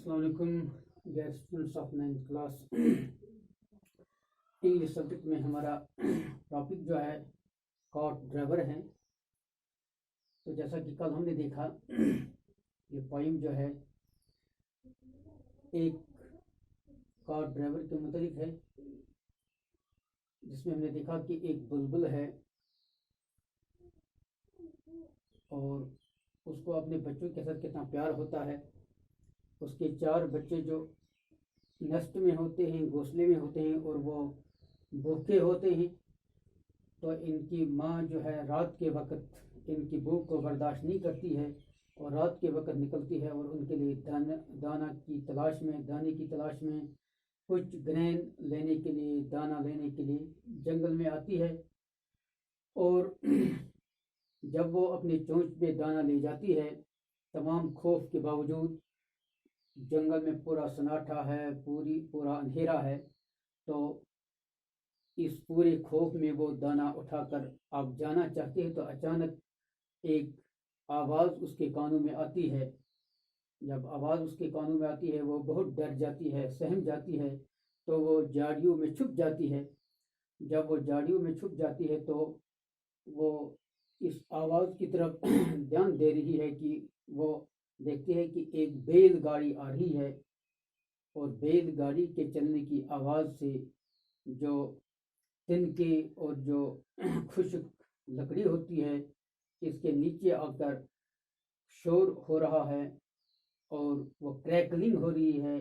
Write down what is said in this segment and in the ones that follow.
अस्सलाम वालेकुम dear students of 9th class. English subject में हमारा टॉपिक जो है कॉट ड्राइवर है। तो जैसा कि कल हमने देखा, ये पोइम जो है एक कॉट ड्राइवर के मुतालिक है, जिसमें हमने देखा कि एक बुलबुल है और उसको अपने बच्चों के साथ कितना प्यार होता है। उसके 4 बच्चे जो नेस्ट में होते हैं, घोंसले में होते हैं, और वो भूखे होते हैं। तो इनकी माँ जो है रात के वक्त इनकी भूख को बर्दाश्त नहीं करती है और रात के वक्त निकलती है और उनके लिए दाने की तलाश में कुछ ग्रेन लेने के लिए, दाना लेने के लिए जंगल में आती है। और जब वो अपनी चोंच पे दाना ले जाती है, तमाम खौफ के बावजूद, जंगल में पूरा सन्नाटा है, पूरा अंधेरा है, तो इस पूरे खौफ में वो दाना उठाकर आप जाना चाहते हैं, तो अचानक एक आवाज़ उसके कानों में आती है। जब आवाज़ उसके कानों में आती है, वो बहुत डर जाती है, सहम जाती है, तो वो झाड़ियों में छुप जाती है। जब वो झाड़ियों में छुप जाती है, तो वो इस आवाज़ की तरफ ध्यान दे रही है कि वो देखती है कि एक बैलगाड़ी आ रही है, और बैलगाड़ी के चलने की आवाज़ से जो तिनके और जो खुश्क लकड़ी होती है, इसके नीचे आकर शोर हो रहा है और वो क्रैकलिंग हो रही है,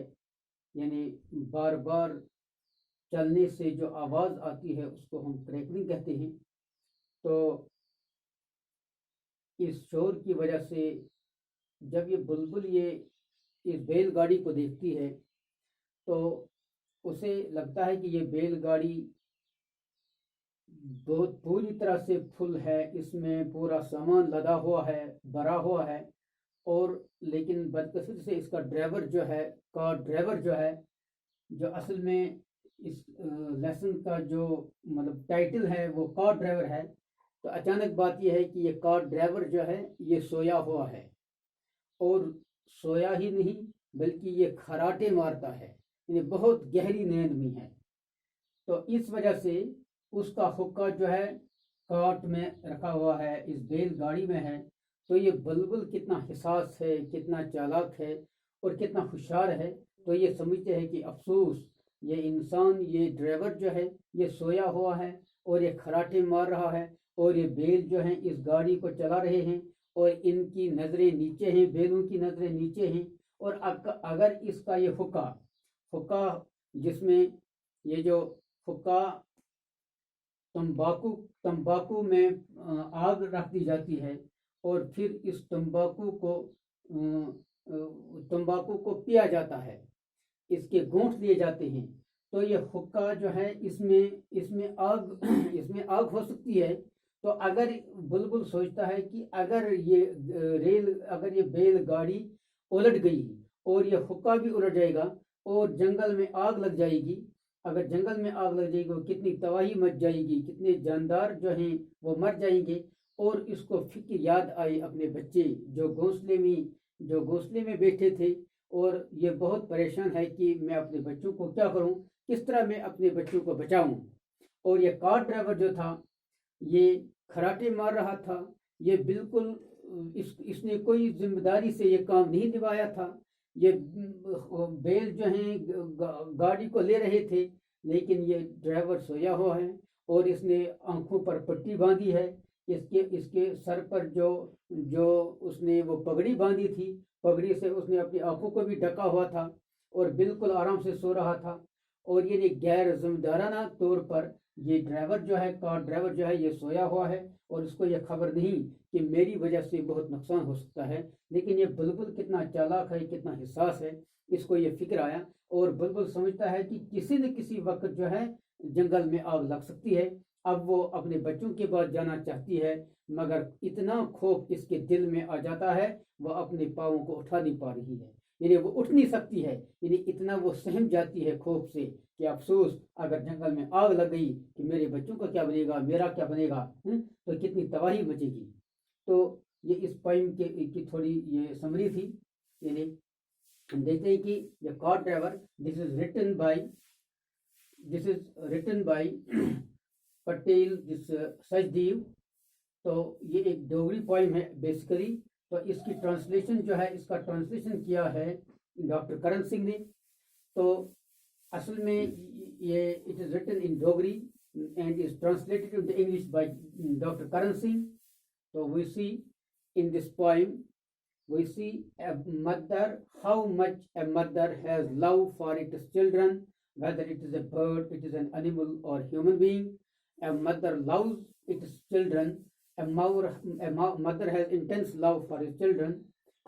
यानी बार बार चलने से जो आवाज़ आती है उसको हम क्रैकलिंग कहते हैं। तो इस शोर की वजह से जब ये बुलबुल ये इस बैलगाड़ी को देखती है, तो उसे लगता है कि ये बैलगाड़ी बहुत पूरी तरह से फुल है, इसमें पूरा सामान लदा हुआ है, भरा हुआ है। और लेकिन बदकिस्मती से इसका ड्राइवर जो है, कार ड्राइवर जो है, जो असल में इस लेसन का जो मतलब टाइटल है वो कार ड्राइवर है। तो अचानक बात यह है कि ये कार ड्राइवर जो है ये सोया हुआ है, और सोया ही नहीं बल्कि ये खराटे मारता है, यानी बहुत गहरी नींद में है। तो इस वजह से उसका हुक्का जो है काट में रखा हुआ है, इस बैलगाड़ी में है। तो ये बुलबुल कितना हिसास है, कितना चालाक है और कितना होशियार है। तो ये समझते हैं कि अफसोस, ये इंसान, ये ड्राइवर जो है ये सोया हुआ है और ये खराटे मार रहा है, और ये बैल जो हैं इस गाड़ी को चला रहे हैं, और इनकी नज़रें नीचे हैं, बैलों की नज़रें नीचे हैं। और अगर इसका ये हुक्का जिसमें ये जो हुक्का तंबाकू में आग रख दी जाती है, और फिर इस तंबाकू को पिया जाता है, इसके घूंट लिए जाते हैं। तो ये हुक्का जो है इसमें आग हो सकती है। तो अगर बुलबुल सोचता है कि अगर ये बैलगाड़ी उलट गई और ये हुक्का भी उलट जाएगा और जंगल में आग लग जाएगी, अगर जंगल में आग लग जाएगी तो कितनी तबाही मच जाएगी, कितने जानदार जो हैं वो मर जाएंगे। और इसको फिक्र याद आई अपने बच्चे जो घोंसले में बैठे थे, और ये बहुत परेशान है कि मैं अपने बच्चों को क्या करूं, किस तरह मैं अपने बच्चों को बचाऊं। और ये कार ड्राइवर जो था ये खराटे मार रहा था, ये बिल्कुल इसने कोई जिम्मेदारी से ये काम नहीं निभाया था। ये बैल जो हैं गाड़ी को ले रहे थे, लेकिन ये ड्राइवर सोया हुआ है और इसने आंखों पर पट्टी बांधी है। इसके सर पर जो उसने वो पगड़ी बांधी थी, पगड़ी से उसने अपनी आंखों को भी ढका हुआ था और बिल्कुल आराम से सो रहा था। और ये गैर जिम्मेदाराना तौर पर ये ड्राइवर जो है, कार ड्राइवर जो है, ये सोया हुआ है और इसको ये खबर नहीं कि मेरी वजह से बहुत नुकसान हो सकता है। लेकिन ये बुलबुल कितना चालाक है, कितना हिसास है, इसको ये फिक्र आया। और बुलबुल समझता है कि किसी न किसी वक्त जो है जंगल में आग लग सकती है। अब वो अपने बच्चों के पास जाना चाहती है, मगर इतना खौफ इसके दिल में आ जाता है, वो अपने पाँवों को उठा नहीं पा रही है, यानी वो उठ नहीं सकती है, यानी इतना वो सहम जाती है खौफ से कि अफसोस अगर जंगल में आग लग गई कि मेरे बच्चों का क्या बनेगा, मेरा क्या बनेगा, तो कितनी तबाही मचेगी। तो ये इस पोइम की थोड़ी ये समरी थी, यानी ہم دیکھتے ہیں کہ یہ car driver this is written by Patel دس سچدیو. تو یہ ایک ڈوگری پوائم ہے بیسیکلی. تو اس کی ٹرانسلیشن جو ہے اس کا ٹرانسلیشن کیا ہے ڈاکٹر کرن سنگھ نے. تو اصل میں یہ it is written in Dogri and is translated into English by doctor کرن سنگھ. تو وی سی in this poem we see a mother, how much a mother has love for its children, whether it is a bird, it is an animal or human being. A mother loves its children. A mother has intense love for his children.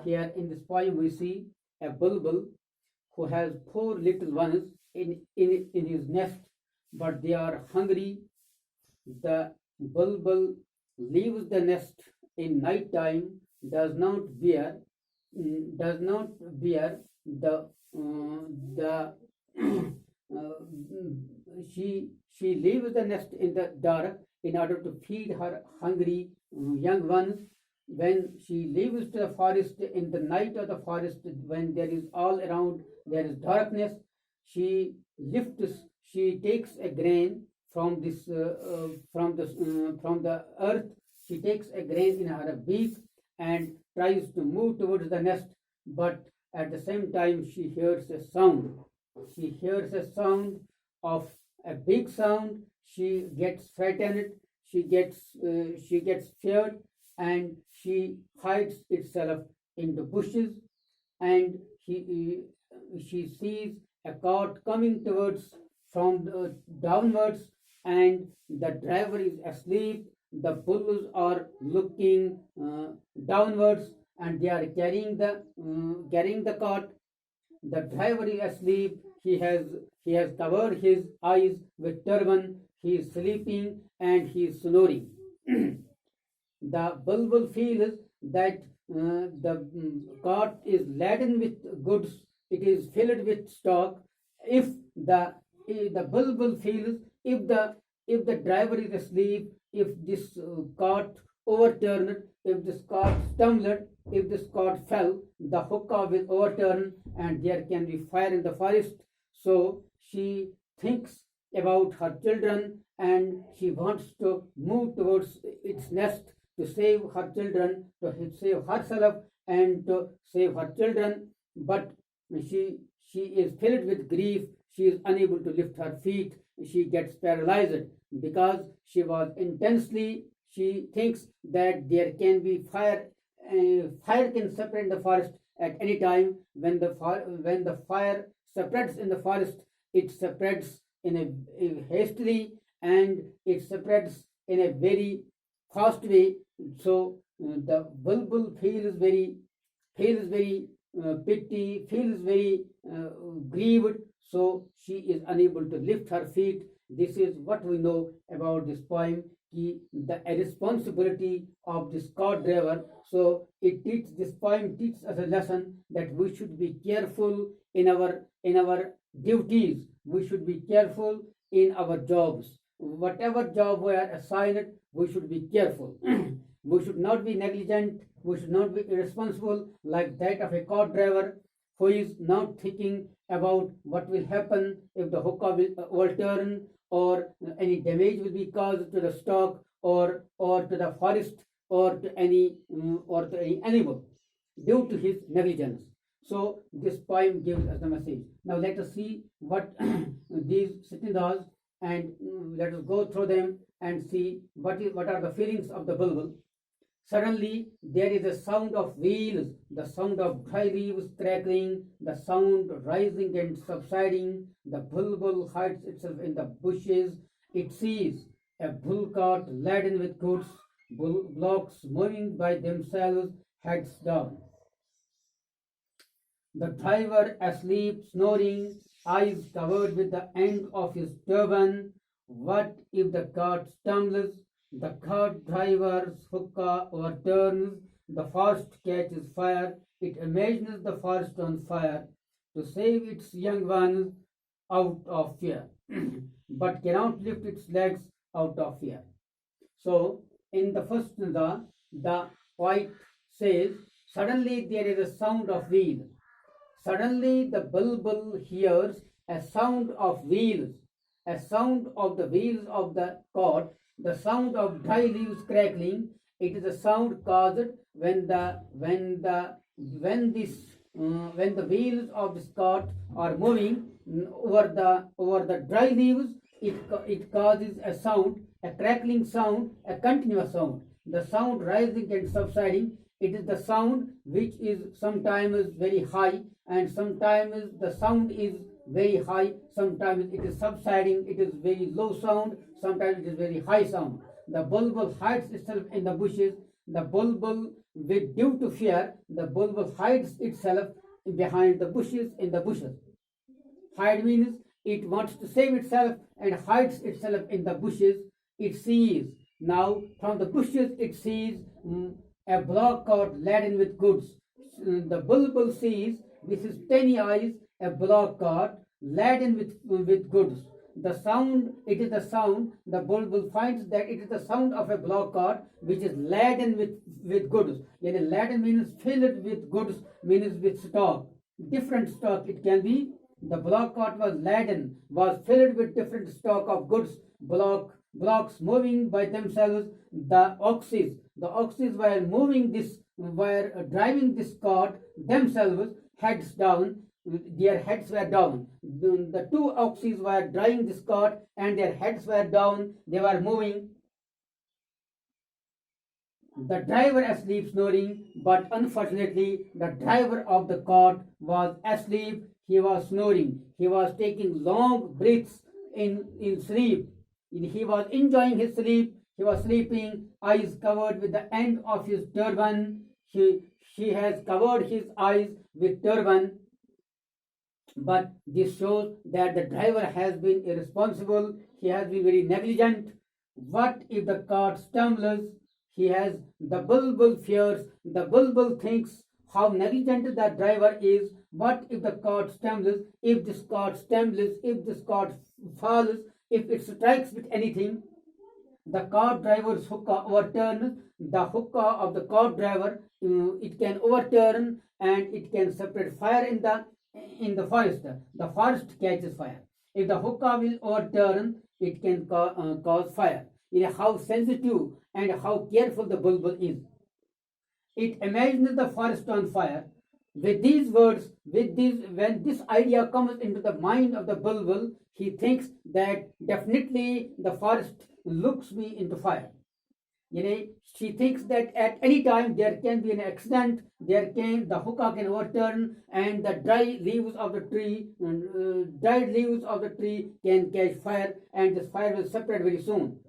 Here in this poem we see a bulbul who has 4 little ones in his nest, but they are hungry. The bulbul leaves the nest in night time, does not bear the she leaves the nest in the dark in order to feed her hungry young ones. When she leaves to the forest in the night of the forest, when there is all around there is darkness, she takes a grain from the earth. She takes a grain in her beak and tries to move towards the nest, but at the same time she hears a sound. She hears a sound of a big sound. She gets frightened. She gets feared, and she hides itself into bushes. And she sees a cart coming from downwards, and the driver is asleep. The bulls are looking downwards, and they are carrying the cart. The driver is asleep. He has covered his eyes with turban. He is sleeping and he is snoring. The bulbul feels that cart is laden with goods. It is filled with stock. If the bulbul feels, if the driver is asleep, if this cart overturned, if this cart stumbled, if this cart fell, the hookah will overturn and there can be fire in the forest. So she thinks about her children and she wants to move towards its nest to save her children, to save herself and to save her children. But she is filled with grief. She is unable to lift her feet. She gets paralyzed because she thinks that there can be fire. Fire can spread in the forest at any time. When the fire spreads in the forest, it spreads in a hastily, and it spreads in a very fast way. So the bulbul feels very pity, feels very grieved. So she is unable to lift her feet. This is what we know about this poem, the irresponsibility of this cart driver. So this poem teaches us a lesson that we should be careful in our duties. We should be careful in our jobs. Whatever job we are assigned, we should be careful. We should not be negligent. We should not be irresponsible like that of a cart driver who is not thinking about what will happen if the hookah will overturn, or any damage will be caused to the stock or to the forest or to any animal due to his negligence. So this poem gives us the message. Now let us see what these sitindas, and let us go through them and see what are the feelings of the bulbul. Suddenly there is a sound of wheels, the sound of dry leaves crackling, the sound rising and subsiding. The bulbul hides itself in the bushes. It sees a bull cart laden with goods, blocks moving by themselves, heads down. The driver asleep, snoring, eyes covered with the end of his turban. What if the cart stumbles? The cart driver's hookah overturns, the forest catches fire. It imagines the forest on fire to save its young ones out of fear, but cannot lift its legs out of fear. So, in the first the poet says, suddenly there is a sound of wheel. Suddenly the bulbul hears a sound of wheels, a sound of the wheels of the cart, the sound of dry leaves crackling. It is a sound caused when the wheels of this cart are moving over the dry leaves. It causes a sound, a crackling sound, a continuous sound. The sound rising and subsiding. It is the sound which is sometimes very high, and sometimes the sound is very high, sometimes it is subsiding, it is very low sound, sometimes it is very high sound. The bulbul hides itself in the bushes. The bulbul, with due to fear, the bulbul hides itself behind the bushes, in the bushes. Hide means it wants to save itself and hides itself in the bushes. It sees, now from the bushes it sees a block cart laden with goods. The bulbul sees, with his tiny eyes, a block cart laden with goods. The sound, it is the sound, the bulbul finds that it is the sound of a block cart which is laden with goods. Yani laden means filled with goods, means with stock, different stock. It can be the block cart was laden, was filled with different stock of goods, blocks moving by themselves. The oxes were moving this, were driving this cart themselves, heads down. Their heads were down. The two oxes were driving this cart and their heads were down. They were moving. The driver asleep snoring, but unfortunately the driver of the cart was asleep. He was snoring. He was taking long breaths in sleep. He was enjoying his sleep. He was sleeping, eyes covered with the end of his turban. He has covered his eyes with turban. But this shows that the driver has been irresponsible. He has been very negligent. What if the cart stumbles? He has, the bulbul fears, the bulbul thinks how negligent the driver is. What if the cart stumbles? If this cart stumbles, if this cart falls, if it strikes with anything, the cart driver's hookah overturns. The hookah of the cart driver, it can overturn and it can separate fire in the forest. The forest catches fire. If the hookah will overturn, it can cause fire. How sensitive and how careful the bulbul is. It imagines the forest on fire. With these words, when this idea comes into the mind of the bulbul, he thinks that definitely the forest looks me into fire. She thinks that at any time there can be an accident, the hookah can overturn, and the dried leaves of the tree can catch fire, and this fire will separate very soon.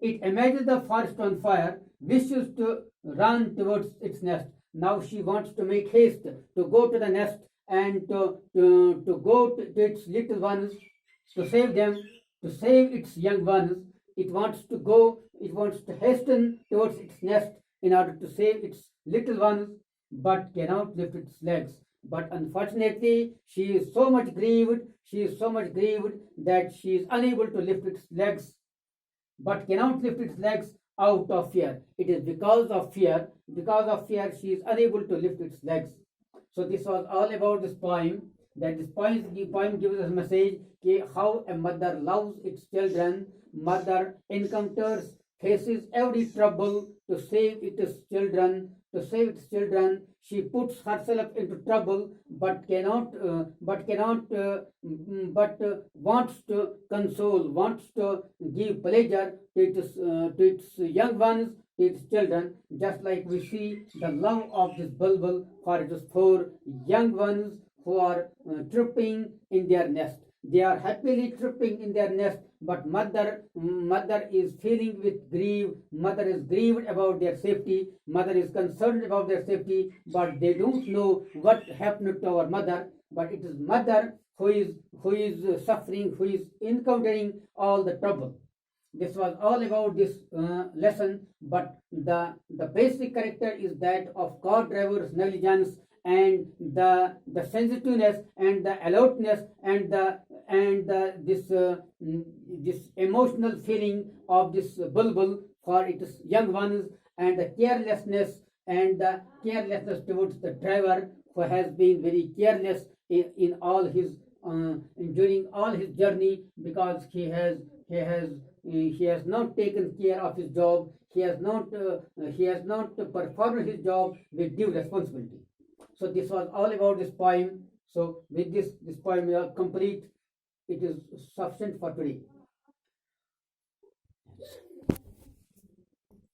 It imagines the forest on fire, wishes to run towards its nest. Now she wants to make haste to go to the nest and to go to its little ones, to save them, to save its young ones. It wants to hasten towards its nest in order to save its little ones, but cannot lift its legs. But unfortunately, she is so much grieved that she is unable to lift its legs, but cannot lift its legs out of fear. It is because of fear she is unable to lift its legs. So this was all about this poem. That this poem gives us a message how a mother loves its children. Mother encounters, faces every trouble to save its children. She puts herself into trouble, but wants to console, wants to give pleasure to its young ones, to its children. Just like we see the love of this bulbul for its four young ones who are tripping in their nest. They are happily tripping in their nest, but mother is feeling with grief. Mother is grieved about their safety. Mother is concerned about their safety, but they don't know what happened to our mother. But it is mother who is suffering, who is encountering all the trouble. This was all about this lesson, but the basic character is that of car driver's negligence, and the sensitiveness and the alertness and this emotional feeling of this bulbul for its young ones, and the carelessness and the carelessness towards the driver who has been very careless in all his during all his journey, because he has not taken care of his job. He has not performed his job with due responsibility. So this was all about this poem. So with this poem we are complete. It is sufficient for today.